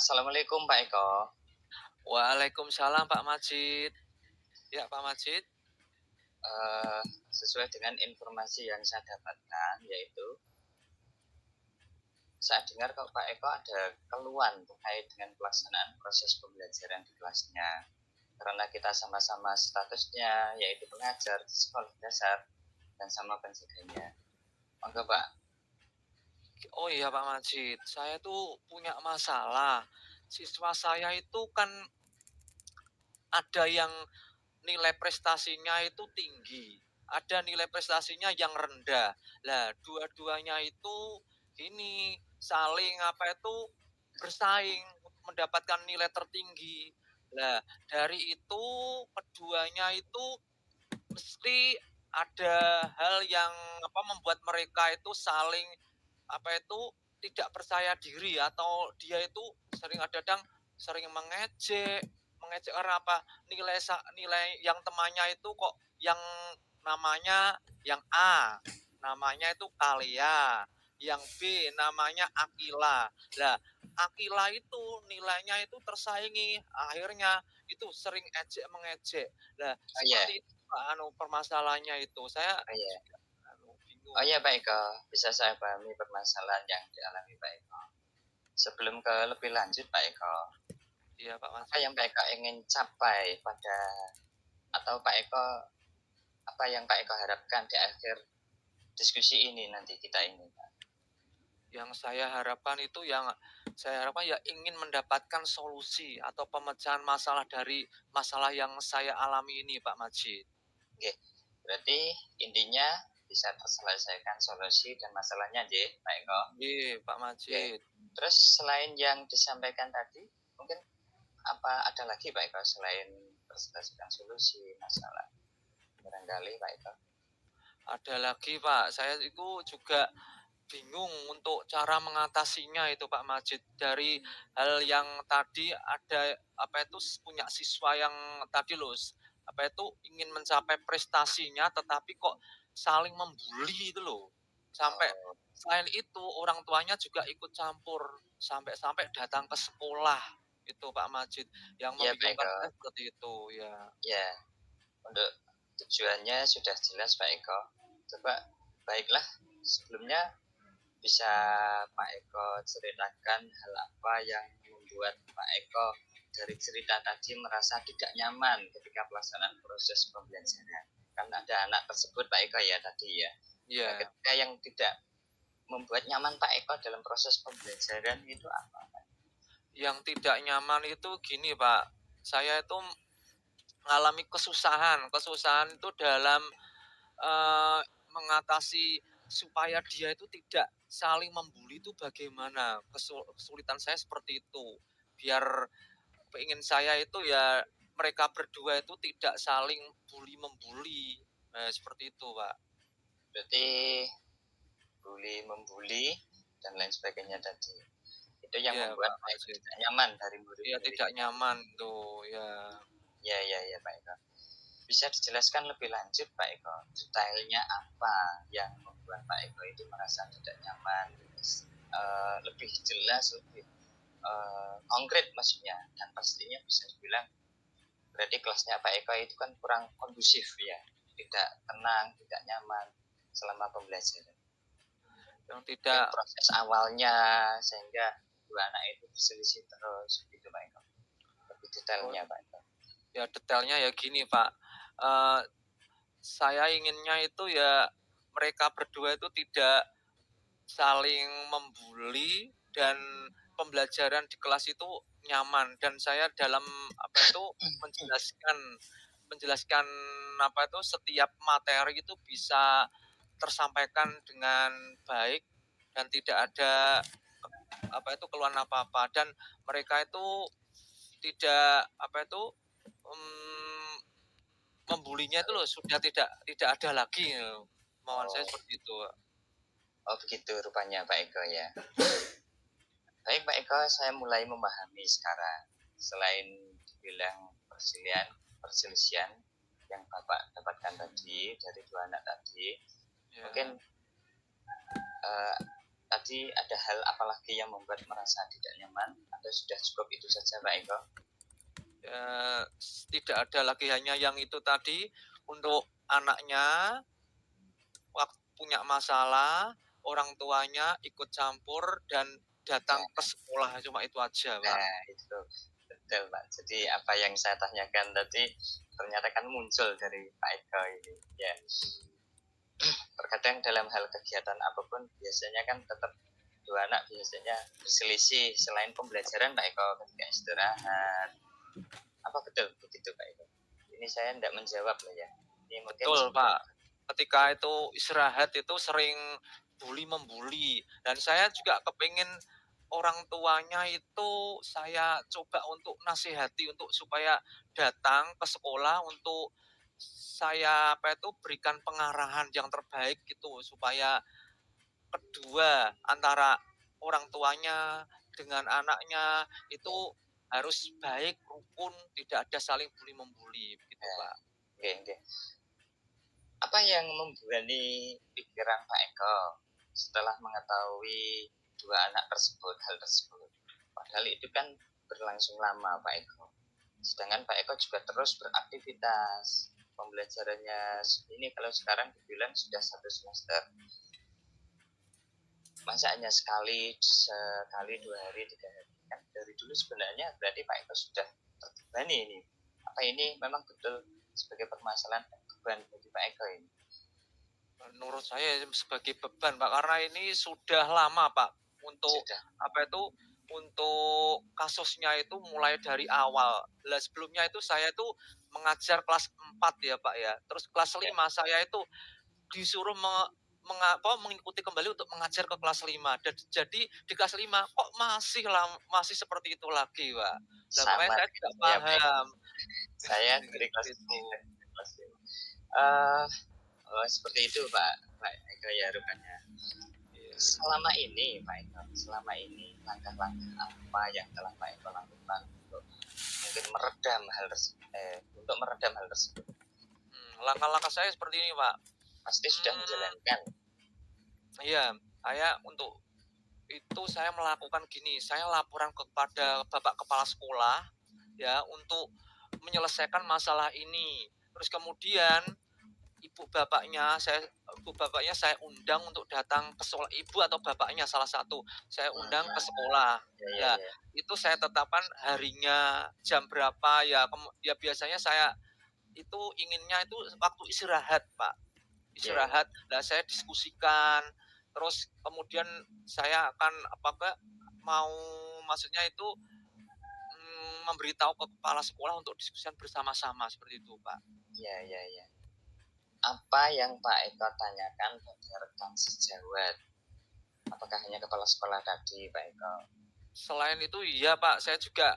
Assalamualaikum Pak Eko. Waalaikumsalam Pak Majid. Ya Pak Majid. Eh, Sesuai dengan informasi yang saya dapatkan, yaitu saya dengar kalau Pak Eko ada keluhan terkait dengan pelaksanaan proses pembelajaran di kelasnya. Karena kita sama-sama statusnya yaitu pengajar di sekolah dasar dan sama penjaganya. Monggo Pak. Oh iya Pak Majid, saya tuh punya masalah. Siswa saya itu kan ada yang nilai prestasinya itu tinggi, ada nilai prestasinya yang rendah. Lah, dua-duanya itu ini saling bersaing mendapatkan nilai tertinggi. Lah, dari itu keduanya itu mesti ada hal yang membuat mereka itu saling tidak percaya diri, atau dia itu sering mengejek mengejek karena nilai yang temannya itu kok yang namanya yang A namanya itu Kalia, yang B namanya Akila. Lah, Akila itu nilainya itu tersaingi, akhirnya itu sering ejek mengejek. Lah, Oh iya, seperti itu permasalahannya itu. Saya oh iya. juga Oh bingung. iya Pak Eko, bisa saya pahami permasalahan yang dialami Pak Eko. Sebelum ke lebih lanjut Pak Eko, Iya Pak apa Majid. yang Pak Eko ingin capai pada atau Pak Eko apa yang Pak Eko harapkan di akhir diskusi ini nanti kita ini Pak? Yang saya harapkan ya ingin mendapatkan solusi atau pemecahan masalah dari masalah yang saya alami ini Pak Majid. Oke, berarti intinya bisa terselesaikan solusi dan masalahnya J, Pak Eko. Iya Pak Oke, Majid. terus selain yang disampaikan tadi, mungkin apa ada lagi Pak Eko selain terselesaikan solusi masalah? Barangkali Pak Eko. Ada lagi Pak, saya itu juga bingung untuk cara mengatasinya itu Pak Majid. Dari hal yang tadi, ada punya siswa yang tadi loh, ingin mencapai prestasinya tetapi kok saling membuli itu loh. Sampai Oh, selain itu orang tuanya juga ikut campur, sampai datang ke sekolah itu Pak Majid, yang iya Pak membingungkan Eko. saya seperti itu ya. Ya, untuk tujuannya sudah jelas Pak Eko. Coba baiklah sebelumnya bisa Pak Eko ceritakan hal apa yang membuat Pak Eko dari cerita tadi merasa tidak nyaman ketika pelaksanaan proses pembelajaran. Kan ada anak tersebut Pak Eko ya tadi ya. Nah, Iya. ketika yang tidak membuat nyaman Pak Eko dalam proses pembelajaran itu apa? Yang tidak nyaman itu gini Pak, saya itu mengalami kesusahan itu dalam mengatasi supaya dia itu tidak saling membuli itu bagaimana. Kesulitan saya seperti itu. Biar ingin saya itu ya mereka berdua itu tidak saling bully membuli. Seperti itu, Pak. Berarti bully membuli dan lain sebagainya tadi. Itu yang Iya, membuat Pak Pak Eko Majid. tidak nyaman dari Iya, murid-murid. tidak nyaman tuh, ya. Ya, ya, ya Pak Eko. Bisa dijelaskan lebih lanjut Pak Eko, detailnya apa yang membuat Pak Eko itu merasa tidak nyaman, lebih jelas, lebih konkret maksudnya, dan pastinya bisa dibilang berarti kelasnya Pak Eko itu kan kurang kondusif ya, tidak tenang, tidak nyaman selama pembelajaran. Yang Mungkin tidak proses awalnya sehingga dua anak itu berselisih terus gitu Pak Eko. Lebih oh, detailnya Pak Eko. ya detailnya ya gini, Pak. Eh, saya inginnya itu ya mereka berdua itu tidak saling membuli, dan pembelajaran di kelas itu nyaman, dan saya dalam menjelaskan menjelaskan setiap materi itu bisa tersampaikan dengan baik dan tidak ada keluhan apa-apa, dan mereka itu tidak um, membulinya itu loh, sudah tidak ada lagi. Mohon saya Oh, seperti itu. oh begitu rupanya Pak Eko ya. Baik Pak Eko, saya mulai memahami sekarang. Selain dibilang perselisihan yang Bapak dapatkan tadi dari dua anak tadi, mungkin Ya. uh, tadi ada hal apalagi yang membuat merasa tidak nyaman atau sudah cukup itu saja Pak Eko? Tidak ada lagi, hanya yang itu tadi, untuk anaknya punya masalah, orang tuanya ikut campur dan datang ke Ya, sekolah, cuma itu aja, Pak. nah itu betul Pak. Jadi apa yang saya tanyakan tadi ternyata kan muncul dari Pak Eko ini. Ya, terkadang dalam hal kegiatan apapun biasanya kan tetap dua anak biasanya berselisih selain pembelajaran Pak Eko ketika istirahat. Apa betul begitu Pak Eko? Ini saya tidak menjawab loh ya. Ini mungkin Betul, sebelum Pak. Ketika itu istirahat itu sering bully-membuli, dan saya juga kepingin orang tuanya itu saya coba untuk nasihati untuk supaya datang ke sekolah untuk saya berikan pengarahan yang terbaik gitu, supaya kedua antara orang tuanya dengan anaknya itu harus baik, rukun, tidak ada saling bully-membuli begitu, Pak. Oke, oke. Apa yang membebani pikiran Pak Eko setelah mengetahui dua anak tersebut, hal tersebut? Padahal itu kan berlangsung lama Pak Eko. Sedangkan Pak Eko juga terus beraktivitas. Pembelajarannya ini kalau sekarang dibilang sudah 1 semester. Masa hanya sekali 2 hari 3 hari? Kan dari dulu sebenarnya berarti Pak Eko sudah terbebani ini. Apa ini memang betul sebagai permasalahan beban bagi Pak Eko ini? Menurut saya sebagai beban, Pak, karena ini sudah lama, Pak, untuk Sudah. untuk kasusnya itu mulai dari awal. Lah sebelumnya itu saya itu mengajar kelas 4 ya, Pak, ya. Terus kelas Ya, 5 saya itu disuruh mengikuti kembali untuk mengajar ke kelas 5, dan jadi di kelas 5 kok masih seperti itu lagi, Pak. Lah makanya sama saya dengan tidak saya Pak Eko. paham. Saya dari kelas Gitu. 3 ke kelas 5. Eh, oh, seperti itu Pak Eko ya rupanya. Iya. Selama ini Pak Eko, selama ini langkah-langkah apa yang telah Pak Eko lakukan untuk mungkin meredam hal tersebut, untuk meredam hal tersebut? Langkah-langkah saya seperti ini, Pak. Pasti sudah Hmm, menjalankan. iya, saya melakukan gini, saya laporan kepada Bapak Kepala Sekolah, ya, untuk menyelesaikan masalah ini. Terus kemudian ibu bapaknya saya undang untuk datang ke sekolah, ibu atau bapaknya salah satu, saya undang ke sekolah. Ya, ya, Lah, ya. itu saya tetapkan harinya, jam berapa, ya ya biasanya saya itu inginnya itu waktu istirahat, Pak. Ya, ya. Istirahat, lah saya diskusikan, terus kemudian saya akan mau maksudnya itu, memberitahu ke kepala sekolah untuk diskusikan bersama-sama, seperti itu, Pak. Ya, ya, ya. Apa yang Pak Eko tanyakan pada rekan sejawat? Apakah hanya kepala sekolah tadi, Pak Eko? Selain itu iya, Pak, saya juga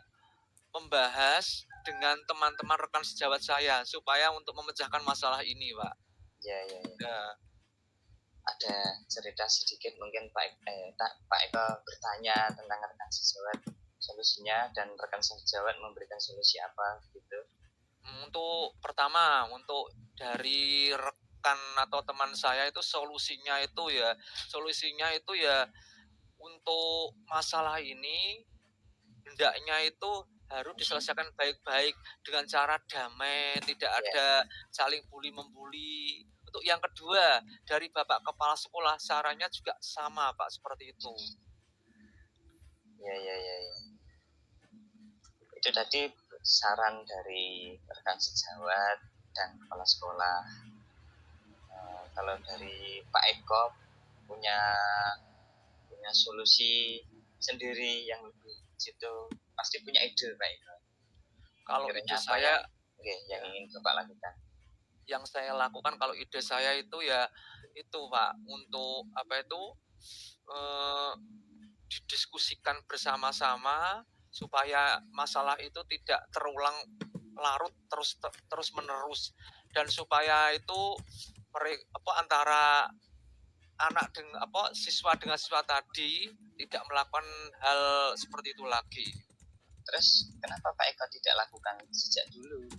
membahas dengan teman-teman rekan sejawat saya, supaya untuk memecahkan masalah ini, Pak. Ya, ya, ya. Ya, Ada cerita sedikit mungkin Pak Eko bertanya tentang rekan sejawat solusinya dan rekan sejawat memberikan solusi apa gitu. untuk pertama, untuk dari rekan atau teman saya itu solusinya itu ya untuk masalah ini hendaknya itu harus diselesaikan baik-baik dengan cara damai, tidak Ya, ada saling bully-membuli. Untuk yang kedua, dari Bapak Kepala Sekolah sarannya juga sama, Pak, seperti itu. ya, ya, ya, ya. Itu tadi saran dari rekan sejawat dan kepala sekolah. Kalau dari Pak Eko punya punya solusi sendiri yang lebih situ pasti punya ide Pak Eko. Kalau Kiranya ide apa yang saya, yang ya, ingin Bapak lakukan? yang saya lakukan kalau ide saya itu ya itu, Pak, untuk eh, didiskusikan bersama-sama supaya masalah itu tidak terulang larut terus menerus, dan supaya itu antara siswa dengan siswa tadi tidak melakukan hal seperti itu lagi. Terus kenapa Pak Eko tidak lakukan sejak dulu?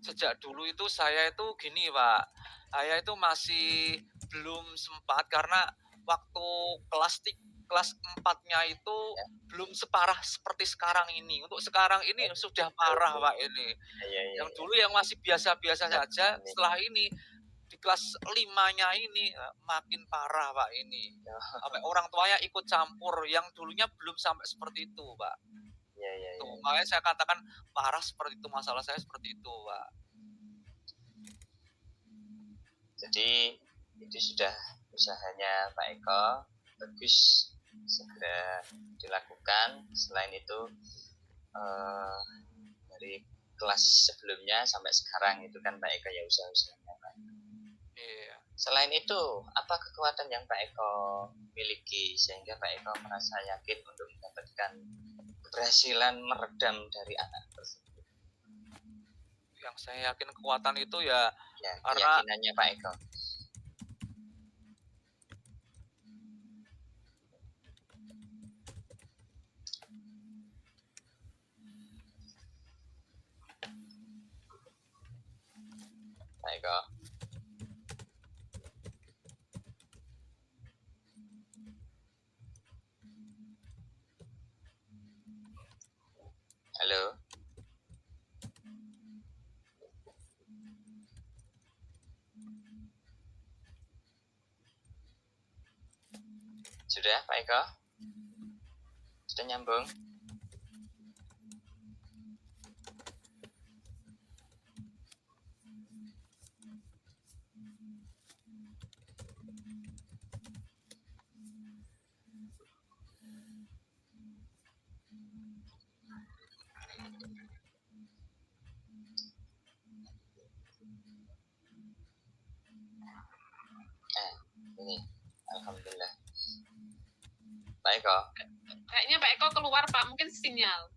Sejak dulu itu saya itu gini, Pak, saya itu masih belum sempat karena waktu kelas 4-nya itu Ya. belum separah seperti sekarang ini. Untuk sekarang ini sudah parah, Pak, ini. Iya, Yang dulu yang masih biasa-biasa saja, Amin. setelah ini di kelas 5-nya ini makin parah, Pak, ini. Oh, Sampai orang tuanya ikut campur, yang dulunya belum sampai seperti itu, Pak. iya. Tuh, makanya saya katakan parah seperti itu, masalah saya seperti itu, Pak. Jadi itu sudah usahanya Pak Eko, bagus, segera dilakukan. Selain itu dari kelas sebelumnya sampai sekarang itu kan Pak Eko ya usaha-usahanya Pak. Iya. Selain itu, apa kekuatan yang Pak Eko miliki sehingga Pak Eko merasa yakin untuk mendapatkan keberhasilan meredam dari anak tersebut? Yang saya yakin kekuatan itu ya karena keyakinannya Pak Eko. Pak Eko. Halo. Sudah Pak Eko? Sudah nyambung? Ini alhamdulillah. Pak Eko. Kayaknya Pak Eko keluar, Pak, mungkin sinyal.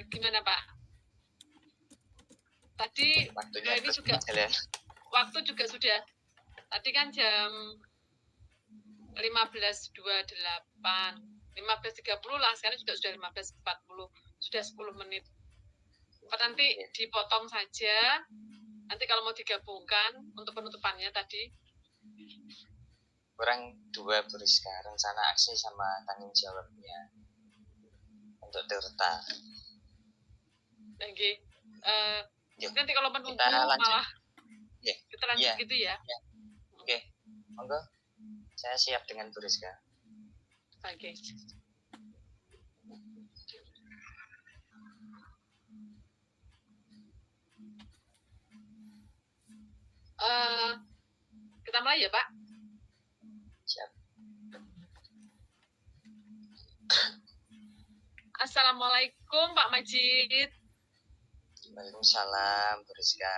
Gimana Pak? Tadi waktunya ini juga waktu juga sudah. Tadi kan jam 15.28, 15.30 lah, sekarang juga sudah 15.40, sudah 10 menit. Pak, nanti dipotong saja. Nanti kalau mau digabungkan untuk penutupannya tadi. Kurang 2 Bu Rizka, rencana aksi sama tanggung jawabnya untuk Tirta. Oke. Nanti kalau menunggu malah kita lanjut gitu ya. Oke, monggo. Saya siap dengan Bu Rizka. Oke. Kita mulai ya Pak. Siap. Assalamualaikum Pak Majid. Waalaikumsalam Bu Rizka.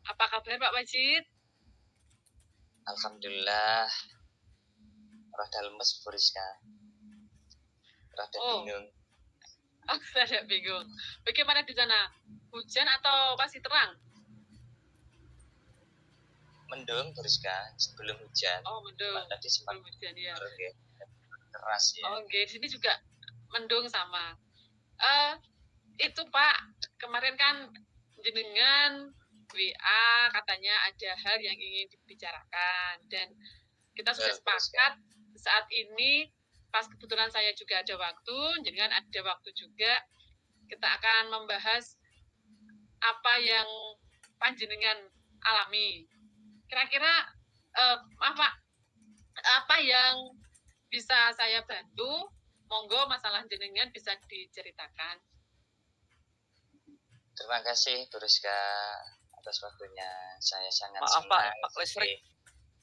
Apa kabar Pak Majid? Alhamdulillah. Rada lemes Bu Rizka. Rada bingung. Rada bingung. Bagaimana di sana? Hujan atau masih terang? Mendung Bu Rizka, sebelum hujan. Mendung. Tadi sempat hujan ya. Keras ya. Di sini juga mendung sama. Itu Pak, kemarin kan jenengan WA katanya ada hal yang ingin dibicarakan dan kita sudah sepakat saat ini pas kebetulan saya juga ada waktu, jenengan ada waktu juga, kita akan membahas apa yang panjenengan alami. Kira-kira apa yang bisa saya bantu? Monggo masalah jenengan bisa diceritakan. Terima kasih Bu Rizka atas waktunya. Saya sangat senang. Maaf Pak,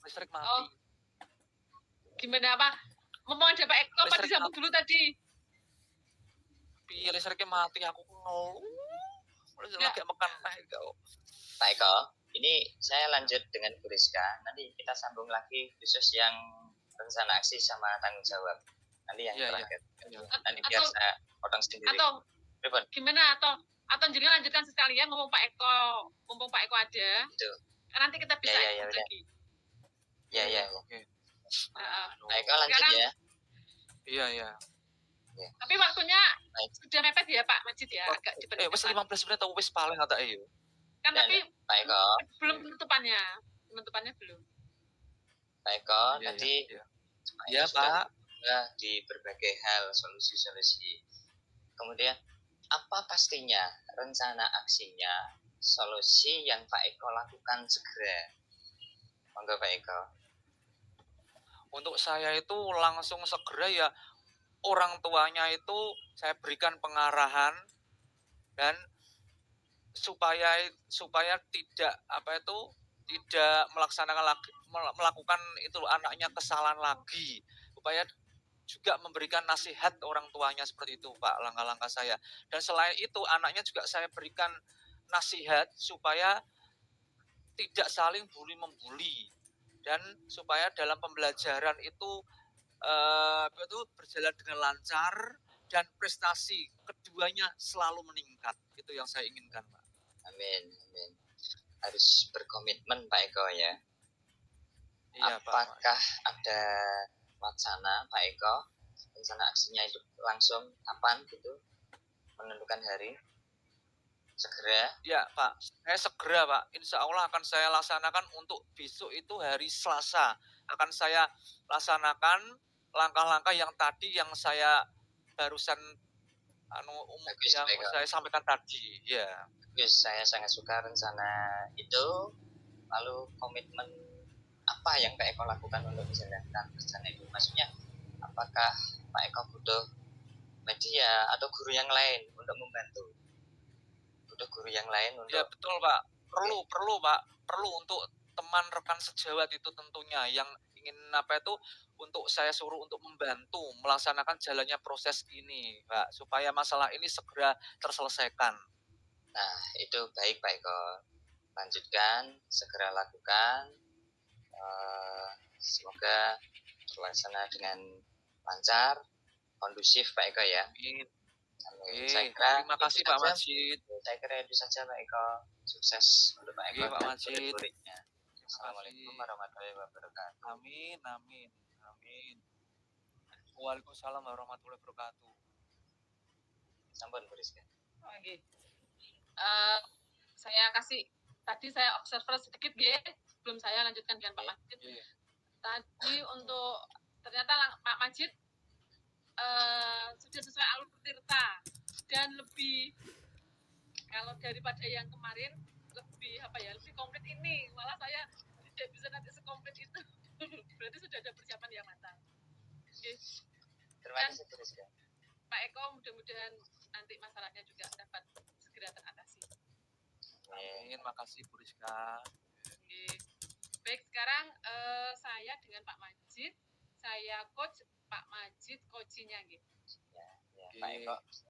listrik mati. Gimana Pak? Mau ada Pak Eko apa disambung dulu tadi? Piye listriknya mati, aku ngeluh. Lagi makan Pak Eko, ini saya lanjut dengan Bu Rizka. Nanti kita sambung lagi khusus yang rencana aksi sama tanggung jawab. Nanti yang terakhir. Nanti biar saya potong sendiri. Atau gimana? Atau jenengan lanjutkan sekalian mumpung Pak Eko ada. Itu. Nanti kita bisa lagi. Iya. Oke. Pak Eko lanjut ya. Iya. Tapi waktunya sudah mepet ya Pak Majid ya, agak cepat. Wes 15 menit atau wes paling kata iyo. Kan Dan tapi Pak Eko, belum penutupannya belum. Pak Eko Iya, tadi iya. Pak Iya, Eko sudah Pak. di berbagai hal solusi-solusi. Kemudian apa pastinya rencana aksinya, solusi yang Pak Eko lakukan segera? Monggo Pak Eko. Untuk saya itu langsung segera ya orang tuanya itu saya berikan pengarahan dan supaya tidak tidak melakukan itu anaknya kesalahan lagi, supaya juga memberikan nasihat orang tuanya seperti itu Pak, langkah-langkah saya. Dan selain itu anaknya juga saya berikan nasihat supaya tidak saling bully membuli dan supaya dalam pembelajaran itu berjalan dengan lancar dan prestasi keduanya selalu meningkat. Itu yang saya inginkan, Pak. Amin, amin. Harus berkomitmen Pak Eko ya. Iya, Apakah ada wacana Pak Eko rencana aksinya itu langsung kapan gitu menentukan hari segera? Ya Pak, saya segera Pak, insya Allah akan saya laksanakan untuk besok itu hari Selasa. Akan saya laksanakan langkah-langkah yang tadi yang saya barusan Bagus yang Pak Eko. saya sampaikan tadi. Ya. Bagus, saya sangat suka rencana itu. Lalu komitmen apa yang Pak Eko lakukan untuk menjalankan rencana itu? Maksudnya apakah Pak Eko butuh media atau guru yang lain untuk membantu? Butuh guru yang lain Ya untuk betul Pak, perlu Pak, perlu untuk teman rekan sejawat itu tentunya yang ingin untuk saya suruh untuk membantu melaksanakan jalannya proses ini Pak, supaya masalah ini segera terselesaikan. Nah, itu baik Pak Eko. Lanjutkan, segera lakukan. Semoga terlaksana dengan lancar, kondusif Pak Eko ya. Amin. Amin. Oke, Saya kira terima itu kasih Pak saja. Majid. Saya kira itu saja Pak Eko. Sukses untuk Pak Eko Oke, Pak dan Majid. murid-muridnya. Assalamualaikum warahmatullahi wabarakatuh. Amin, amin, amin. Waalaikumsalam warahmatullahi wabarakatuh. Sampun Bu Rizka. Oke. Saya kasih tadi saya observer sedikit ya, sebelum saya lanjutkan dengan Pak Majid. Tadi untuk ternyata Pak Majid sudah sesuai alur tirta dan lebih kalau daripada yang kemarin lebih komplit ini, malah saya tidak bisa nanti sekomplit itu. Berarti sudah ada persiapan yang matang. Oke. Terima kasih Bu Rizka. Pak Eko mudah-mudahan nanti masalahnya juga dapat segera teratasi. Amin, makasih Bu Rizka. Oke. Baik, sekarang saya dengan Pak Majid, saya coach, Pak Majid coachingnya gitu. Ya, Pak Eko